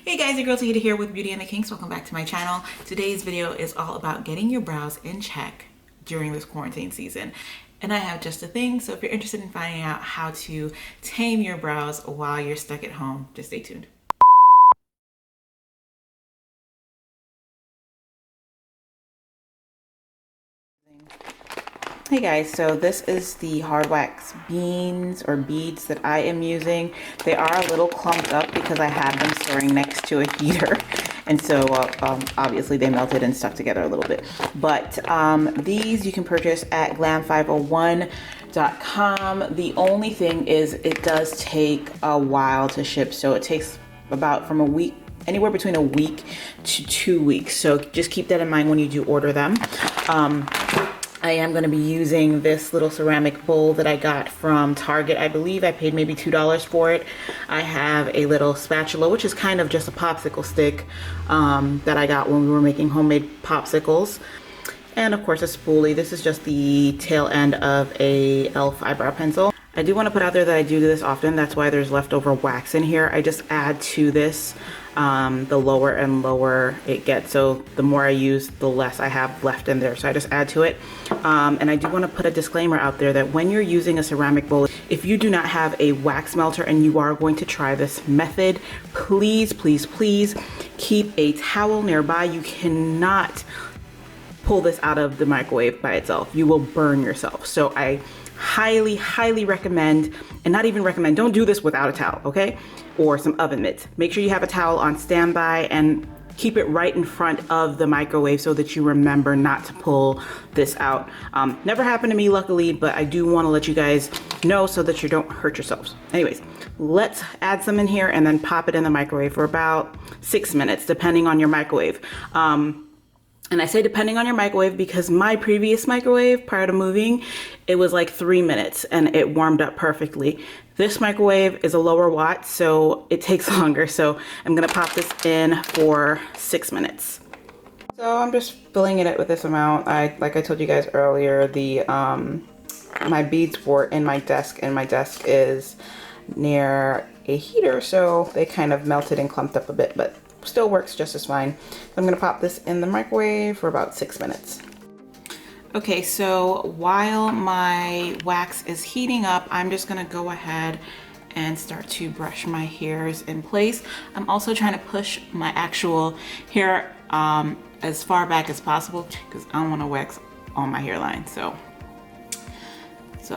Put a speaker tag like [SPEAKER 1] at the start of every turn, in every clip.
[SPEAKER 1] Hey guys, your girl Tahita here with Beauty and the Kinks. Welcome back to my channel. Today's video is all about getting your brows in check during this quarantine season. And I have just a thing, so if you're interested in finding out how to tame your brows while you're stuck at home, just stay tuned. Hey guys, so this is the hard wax beans or beads that I am using. They are a little clumped up because I had them storing next to a heater. And so obviously they melted and stuck together a little bit. But these you can purchase at glam501.com. The only thing is it does take a while to ship. So it takes about from a week, anywhere between a week to 2 weeks. So just keep that in mind when you do order them. I am going to be using this little ceramic bowl that I got from Target. I believe I paid maybe $2 for it. I have a little spatula, which is kind of just a popsicle stick that I got when we were making homemade popsicles. And of course a spoolie. This is just the tail end of a e.l.f. eyebrow pencil. I do want to put out there that I do this often. That's why there's leftover wax in here. I just add to this the lower and lower it gets. So the more I use, the less I have left in there. So I just add to it. And I do want to put a disclaimer out there that when you're using a ceramic bowl, if you do not have a wax melter and you are going to try this method, please, please, please keep a towel nearby. You cannot pull this out of the microwave by itself. You will burn yourself. So I highly, highly recommend, and not even recommend, don't do this without a towel, okay? Or some oven mitts. Make sure you have a towel on standby and keep it right in front of the microwave so that you remember not to pull this out. Never happened to me, luckily, but I do want to let you guys know so that you don't hurt yourselves. Anyways, let's add some in here and then pop it in the microwave for about 6 minutes, depending on your microwave. And I say depending on your microwave because my previous microwave prior to moving, it was like 3 minutes and it warmed up perfectly. This microwave is a lower watt, so it takes longer. So I'm gonna pop this in for 6 minutes. So I'm just filling it with this amount. Like I told you guys earlier, my beads were in my desk and my desk is near a heater, so they kind of melted and clumped up a bit, but still works just as fine. So I'm gonna pop this in the microwave for about 6 minutes. Okay, so while my wax is heating up, I'm just gonna go ahead and start to brush my hairs in place. I'm also trying to push my actual hair as far back as possible because I don't wanna wax on my hairline. So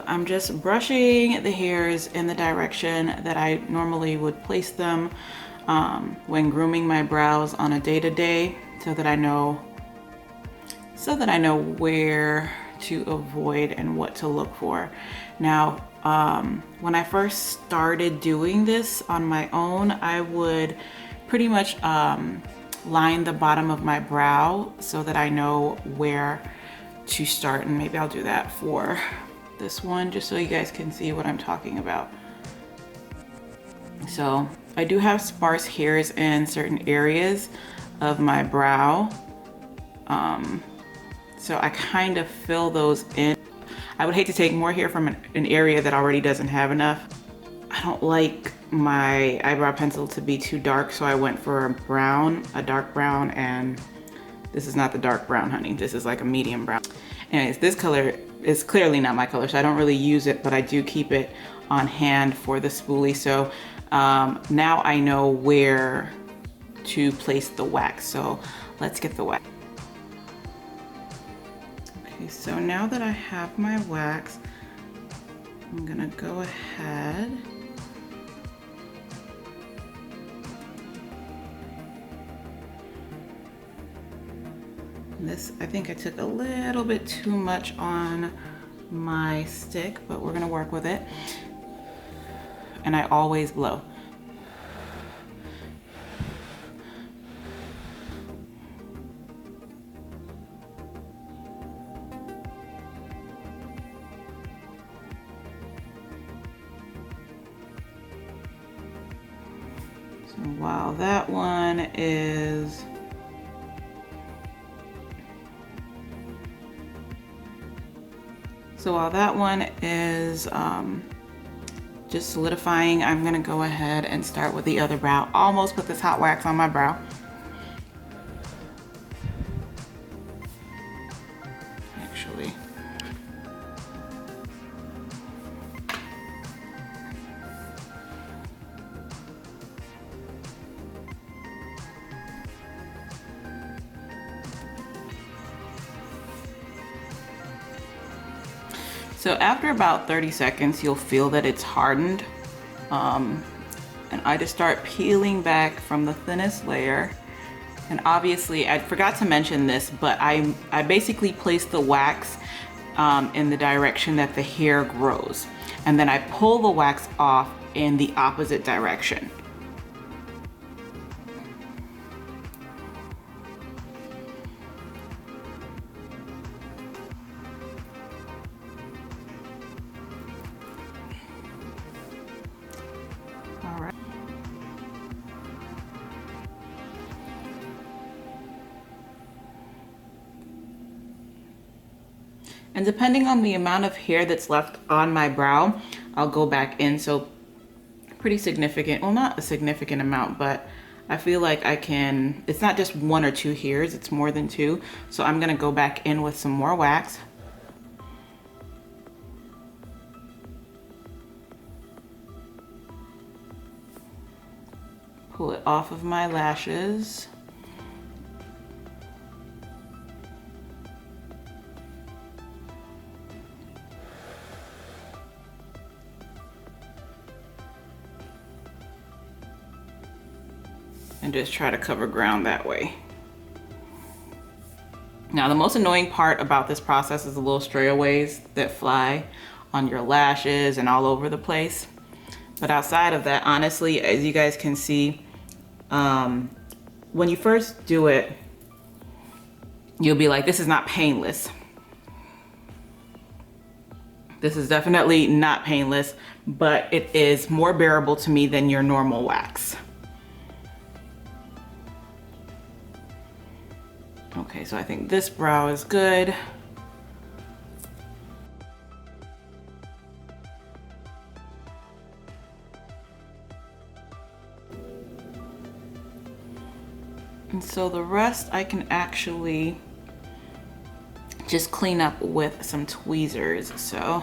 [SPEAKER 1] I'm just brushing the hairs in the direction that I normally would place them when grooming my brows on a day-to-day, so that I know where to avoid and what to look for. Now, when I first started doing this on my own, I would pretty much line the bottom of my brow so that I know where to start, and maybe I'll do that for this one just so you guys can see what I'm talking about. So I do have sparse hairs in certain areas of my brow. So I kind of fill those in. I would hate to take more hair from an area that already doesn't have enough. I don't like my eyebrow pencil to be too dark, so I went for a dark brown, and this is not the dark brown, honey. This is like a medium brown. Anyways, this color is clearly not my color, so I don't really use it, but I do keep it on hand for the spoolie. So now I know where to place the wax. So let's get the wax. Okay, so now that I have my wax, I'm gonna go ahead this, I think I took a little bit too much on my stick, but we're gonna work with it. And I always blow. So while that one is just solidifying, I'm gonna go ahead and start with the other brow. Almost put this hot wax on my brow. Actually. So after about 30 seconds, you'll feel that it's hardened. And I just start peeling back from the thinnest layer. And obviously, I forgot to mention this, but I basically place the wax in the direction that the hair grows. And then I pull the wax off in the opposite direction. All right. And depending on the amount of hair that's left on my brow, I'll go back in. So pretty significant, well, not a significant amount, but I feel like I can, it's not just 1 or 2 hairs, it's more than 2. So I'm gonna go back in with some more wax. Pull it off of my lashes. And just try to cover ground that way. Now, the most annoying part about this process is the little strayaways that fly on your lashes and all over the place. But outside of that, honestly, as you guys can see, when you first do it, you'll be like, this is not painless. This is definitely not painless, but it is more bearable to me than your normal wax. Okay, so I think this brow is good. And so the rest I can actually just clean up with some tweezers. So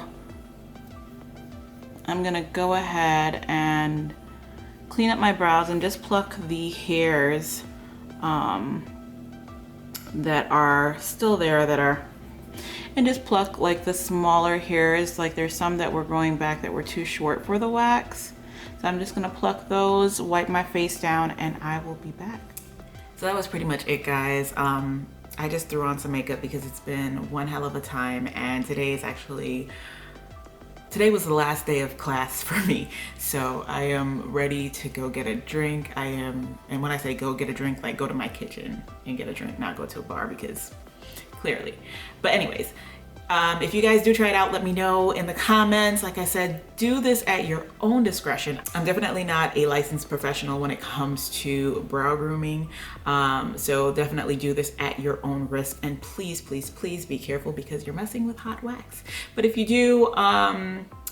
[SPEAKER 1] I'm gonna go ahead and clean up my brows and just pluck the hairs that are still there, and just pluck like the smaller hairs. Like there's some that were growing back that were too short for the wax. So I'm just gonna pluck those, wipe my face down, and I will be back. So that was pretty much it, guys. I just threw on some makeup because it's been one hell of a time, and today was the last day of class for me. So I am ready to go get a drink. And when I say go get a drink, like go to my kitchen and get a drink, not go to a bar, because clearly. But anyways, if you guys do try it out, let me know in the comments. Like I said, do this at your own discretion. I'm definitely not a licensed professional when it comes to brow grooming. So definitely do this at your own risk. And please, please, please be careful, because you're messing with hot wax. But if you do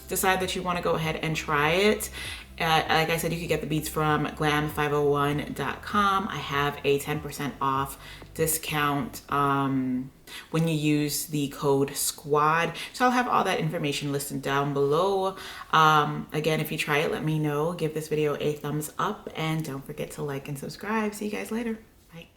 [SPEAKER 1] decide that you want to go ahead and try it, like I said, you can get the beads from glam501.com. I have a 10% off discount when you use the code SQUAD. So I'll have all that information listed down below. Again, if you try it, let me know. Give this video a thumbs up, and don't forget to like and subscribe. See you guys later. Bye.